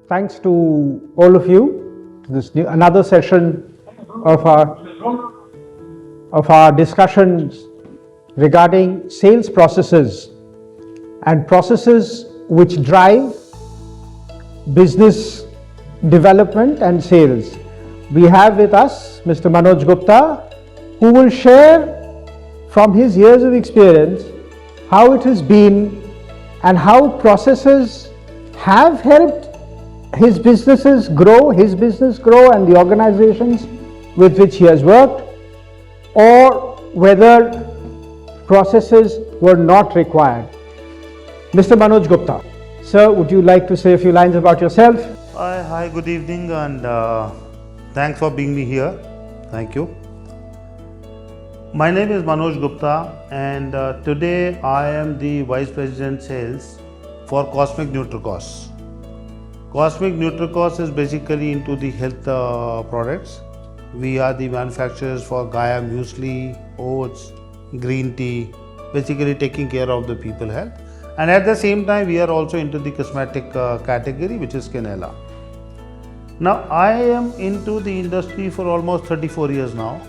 Thanks to all of you to this another session of our discussions regarding sales processes and processes which drive business development and sales. We have with us Mr. Manoj Gupta, who will share from his years of experience how it has been and how processes have helped his business grow, and the organizations with which he has worked, or whether processes were not required. Mr. Manoj Gupta, sir, would you like to say a few lines about yourself? Hi, good evening, and thanks for being me here. Thank you. My name is Manoj Gupta, and today I am the Vice President Sales for Cosmic Nutricos. Cosmic Nutricos is basically into the health products. We are the manufacturers for Gaia Muesli, oats, green tea, basically taking care of the people health. And at the same time, we are also into the cosmetic category, which is Canela. Now, I am into the industry for almost 34 years now,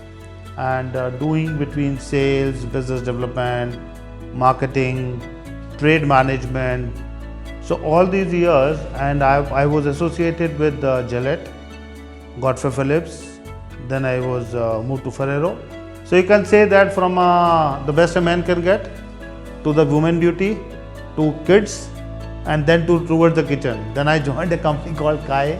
and doing between sales, business development, marketing, trade management. So all these years, and I was associated with Gillette, Godfrey Phillips, then I was moved to Ferrero. So you can say that from the best a man can get, to the women beauty, to kids, and then towards the kitchen. Then I joined a company called Kai.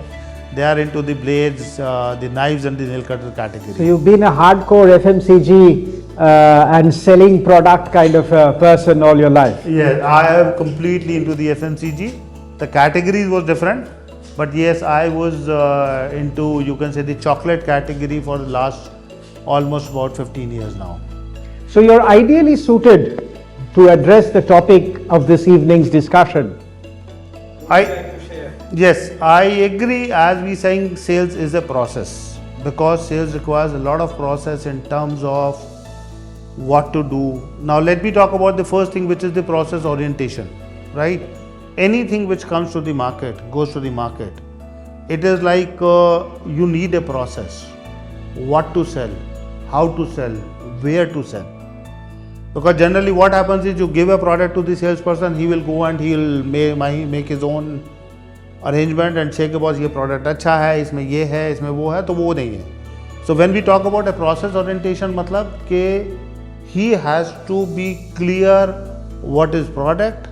They are into the blades, the knives and the nail cutter category. So you've been a hardcore FMCG and selling product kind of person all your life. Yes, I am completely into the FMCG. The categories was different, but yes, I was into, you can say, the chocolate category for the last almost about 15 years now. So you're ideally suited to address the topic of this evening's discussion. Yes, I agree. As we saying, sales is a process, because sales requires a lot of process in terms of what to do. Now let me talk about the first thing, which is the process orientation, right? Anything which comes to the market, goes to the market, it is like you need a process. What to sell, how to sell, where to sell. Because generally what happens is you give a product to the salesperson, he will go and he will make his own arrangement and say कि boss ये product अच्छा है, इसमें ये है, इसमें वो है, तो वो नहीं है. So when we talk about a process orientation, मतलब कि he has to be clear what is product,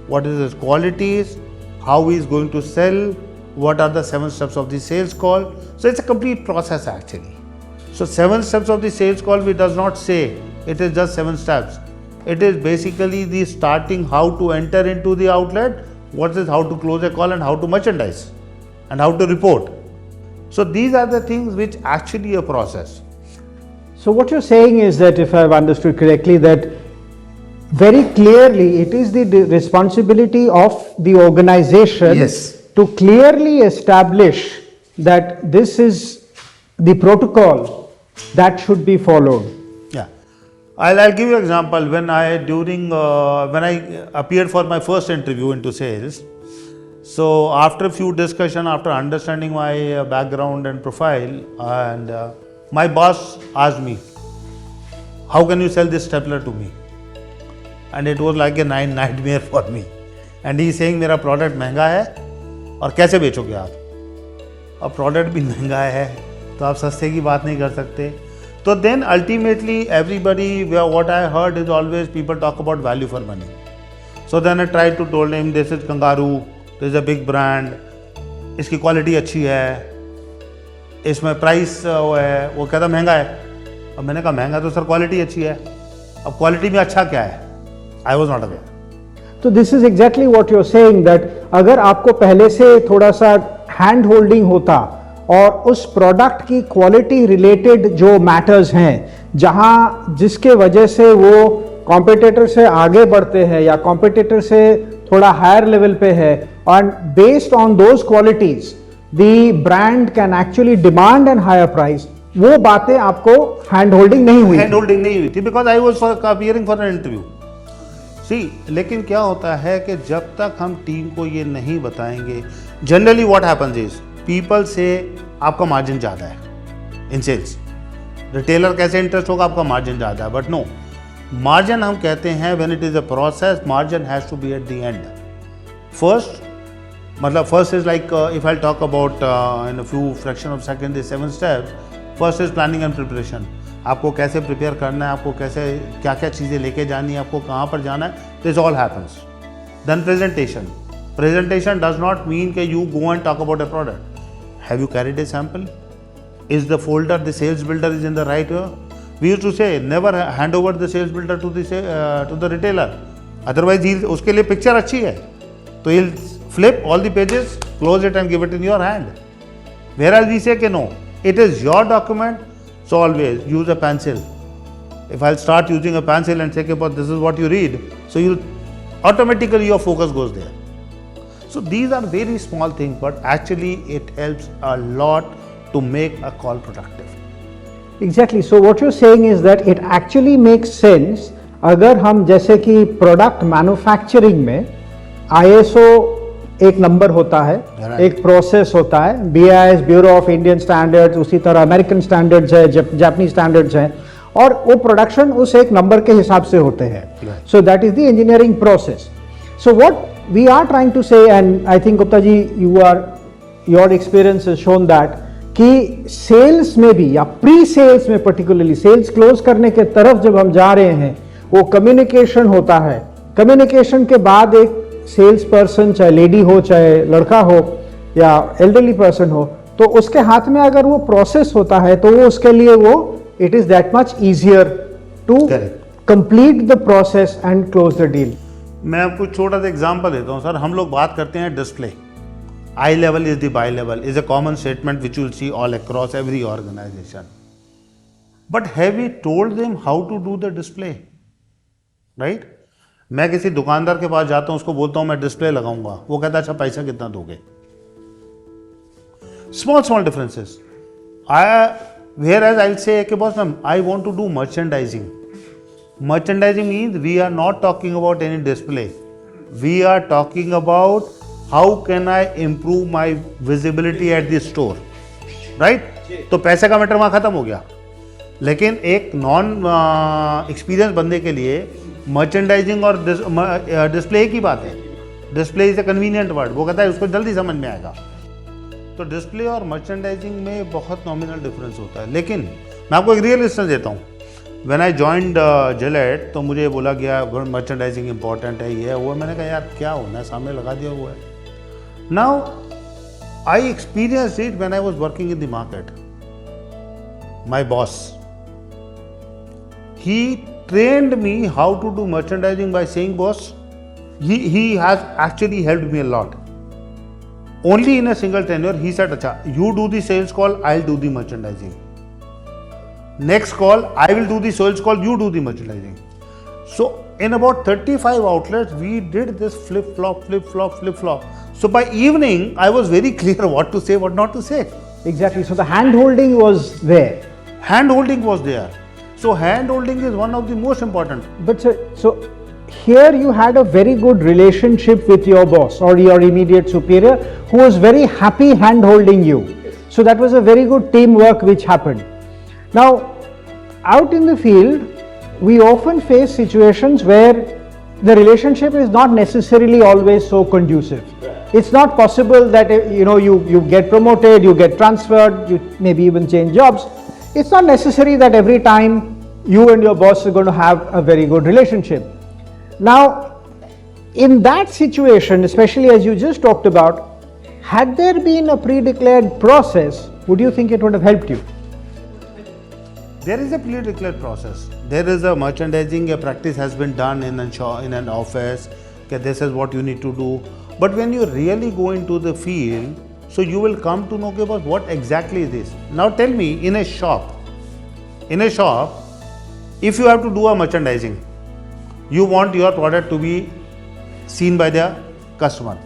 what is his qualities, how he is going to sell, what are the 7 steps of the sales call. So it's a complete process actually. So 7 steps of the sales call, we does not say it is just 7 steps. It is basically the starting how to enter into the outlet, what is how to close a call and how to merchandise and how to report. So these are the things which actually a process. So what you're saying is that, if I've understood correctly, that very clearly it is the responsibility of the organization to clearly establish that this is the protocol that should be followed. Yeah, I'll give you an example. When I appeared for my first interview into sales, so after a few discussion, after understanding my background and profile, and my boss asked me, how can you sell this stapler to me? And it was like a nightmare for me. And he is saying, मेरा product महंगा है और कैसे बेचोगे आप? अब product भी महंगा है तो आप सस्ते की बात नहीं कर सकते. So then ultimately everybody, what I heard is always people talk about value for money. So then I tried to told him, this is Kangaroo, this is a big brand, इसकी quality अच्छी है, इसमें price वो कहता महंगा है. अब मैंने कहा महंगा तो सर क्वालिटी अच्छी है, अब क्वालिटी में अच्छा क्या है? I was not aware. तो this is exactly what you are saying, that अगर आपको पहले से थोड़ा सा हैंड होल्डिंग होता और उस प्रोडक्ट की क्वालिटी रिलेटेड जो मैटर्स हैं, जहां जिसके वजह से वो कॉम्पिटिटर से आगे बढ़ते हैं या कॉम्पिटिटर से थोड़ा हायर लेवल पे है, and based on those qualities the brand can actually demand and higher price, वो बातें आपको हैंड होल्डिंग नहीं हुई थी, because I was appearing for an interview. See लेकिन क्या होता है कि जब तक हम टीम को ये नहीं बताएंगे, generally what happens is people से आपका मार्जिन ज़्यादा है इन सेल्स। रिटेलर कैसे इंटरेस्ट होगा, आपका मार्जिन ज़्यादा है, बट नो, मार्जिन हम कहते हैं when it is a process, margin has to be at the end. First is like if I talk about in a few fraction of second, the 7 steps. First is planning and preparation. आपको कैसे prepare करना है, आपको कैसे क्या क्या चीज़ें लेके जानी है, आपको कहाँ पर जाना है, this all happens. Then presentation. Presentation does not mean कि you go and talk about a product. Have you carried a sample? Is the folder, the sales builder is in the right way? We used to say never hand over the sales builder to the retailer, otherwise उसके लिए picture अच्छी है तो he'll flip all the pages, close it and give it in your hand. Whereas we say, no, it is your document, so always use a pencil. If I'll start using a pencil and say, but this is what you read, so you automatically your focus goes there. So these are very small things, but actually it helps a lot to make a call productive. Exactly. So what you're saying is that it actually makes sense अगर हम जैसे कि product manufacturing में ISO एक number होता है, एक process होता है, BIS bureau of Indian standards, उसी तरह अमेरिकन स्टैंडर्ड्स है, जापानीज स्टैंडर्ड्स हैं, और वो प्रोडक्शन उस एक नंबर के हिसाब से होते हैं. So that is the engineering process. So what we are trying to say, and I think Gupta ji your experience has shown that कि सेल्स में भी या प्री सेल्स में, पर्टिकुलरली सेल्स क्लोज करने के तरफ जब हम जा रहे हैं, वो कम्युनिकेशन होता है. कम्युनिकेशन के बाद एक सेल्स पर्सन, चाहे लेडी हो चाहे लड़का हो या एल्डरली पर्सन हो, तो उसके हाथ में अगर वो प्रोसेस होता है तो वो उसके लिए वो it is that much easier to complete the process and close the deal. मैं आपको छोटा सा एग्जांपल देता हूँ सर. हम लोग बात करते हैं display. Eye level is the buy level is a common statement which will see all across every organization. But have we told them how to do the display? Right. मैं किसी दुकानदार के पास जाता हूं, उसको बोलता हूं मैं डिस्प्ले लगाऊंगा, वो कहता है अच्छा पैसा कितना दोगे? Small differences. Where as I say कि boss ma'am I want to do merchandising. Merchandising means we are not talking about any display, we are talking about how can I improve my visibility at the store. Right. तो पैसे का matter वहां खत्म हो गया. लेकिन एक non experience बंदे के लिए मर्चेंडाइजिंग और डिस्प्ले एक ही बात है. Display is a convenient word. वो कहता है उसको जल्दी समझ में आएगा. तो डिस्प्ले और मर्चेंडाइजिंग में बहुत नॉमिनल डिफरेंस होता है. लेकिन मैं आपको एक रियल इंस्टेंस देता हूँ. व्हेन आई जॉइंड जिलेट तो मुझे बोला गया मर्चेंडाइजिंग इंपॉर्टेंट है, ये है वो. मैंने कहा यार क्या होना है, सामने लगा दिया हुआ है. Now I experience it when I was working in the market. My boss, he trained me how to do merchandising by saying, boss, he has actually helped me a lot. Only in a single tenure he said, acha, you do the sales call, I'll do the merchandising. Next call, I will do the sales call, you do the merchandising. So in about 35 outlets we did this flip flop. So by evening I was very clear what to say, what not to say. Exactly. So the hand holding was there. So hand holding is one of the most important. But so here you had a very good relationship with your boss or your immediate superior who was very happy hand holding you. So that was a very good teamwork which happened. Now out in the field we often face situations where the relationship is not necessarily always so conducive. It's not possible that you get promoted, you get transferred, you maybe even change jobs. It's not necessary that every time you and your boss are going to have a very good relationship. Now, in that situation, especially as you just talked about, had there been a pre-declared process, would you think it would have helped you? There is a pre-declared process. There is a merchandising, a practice has been done in an office. Okay, this is what you need to do. But when you really go into the field, so you will come to know about what exactly is this. Now tell me, in a shop, if you have to do a merchandising, you want your product to be seen by the customer.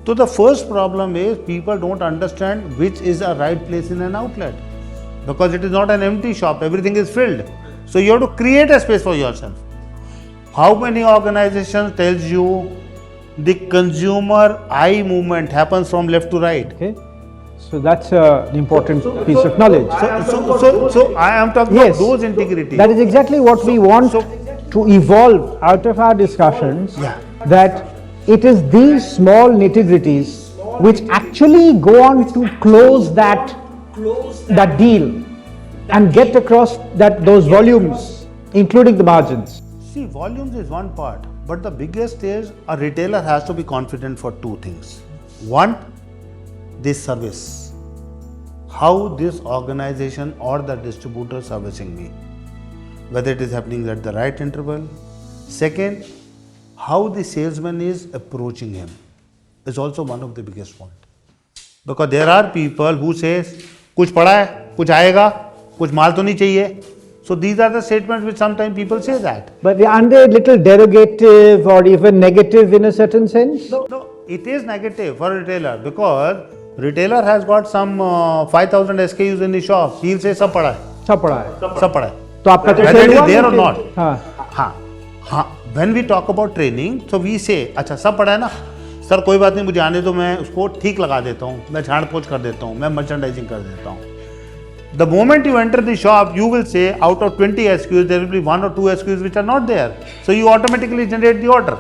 So the first problem is people don't understand which is a right place in an outlet, because it is not an empty shop, everything is filled. So you have to create a space for yourself. How many organizations tells you the consumer eye movement happens from left to right? Okay. So that's an important piece of knowledge. So I am talking Yes. about those integrity. That is exactly what we want to evolve out of our discussions. Yeah. That it is these small nitty-gritties which actually go on to close that deal and get across those volumes, including the margins. See, volumes is one part, but the biggest is a retailer has to be confident for two things. One, this service. How this organization or the distributor servicing me, whether it is happening at the right interval. Second, how the salesman is approaching him is also one of the biggest point. Because there are people who says, कुछ पड़ा है, कुछ आएगा, कुछ माल तो नहीं चाहिए. So these are the statements which sometimes people say that. But aren't they a little derogative or even negative in a certain sense? No, it is negative for a retailer because retailer has got some 5,000 SKUs in the shop. He'll say सब पड़ा है. सब पड़ा है. सब पड़ा है. तो आपका तो Whether sale it is हुआ there or नहीं? not. हाँ. हाँ. When we talk about training, so we say, अच्छा सब पड़ा है ना, सर कोई बात नहीं, मुझे आने दो, मैं उसको ठीक लगा देता हूँ, मैं झाड़ पोछ कर देता हूँ, मैं मर्चेंडाइजिंग कर देता हूँ. The moment you enter the shop, you will say out of 20 SKUs, there will be 1 or 2 SKUs which are not there. So you automatically generate the order.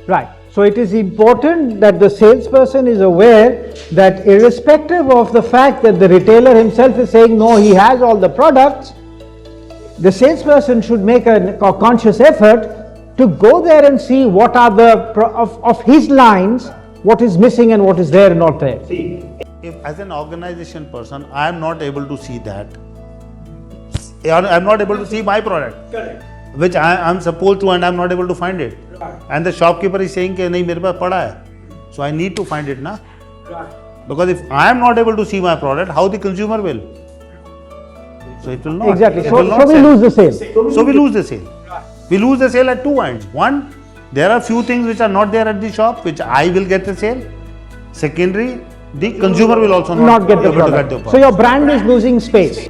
Right. So it is important that the salesperson is aware that irrespective of the fact that the retailer himself is saying no, he has all the products, the salesperson should make a conscious effort to go there and see what are of his lines, what is missing and what is there and not there. See, if as an organization person, I am not able to see that, I am not able to see my product, Correct. which I am supposed to, and I am not able to find it. Right. And the shopkeeper is saying कि नहीं मेरे पास पड़ा है, so I need to find it ना. Right. Because if I am not able to see my product, how the consumer will? So it will not. Exactly. It So, will not so we sell. lose the sale. So we lose the sale. We lose the sale at two ends. One, there are few things which are not there at the shop, which I will get the sale. Secondary, the consumer will also Not get the able to product. get the So your brand is losing space.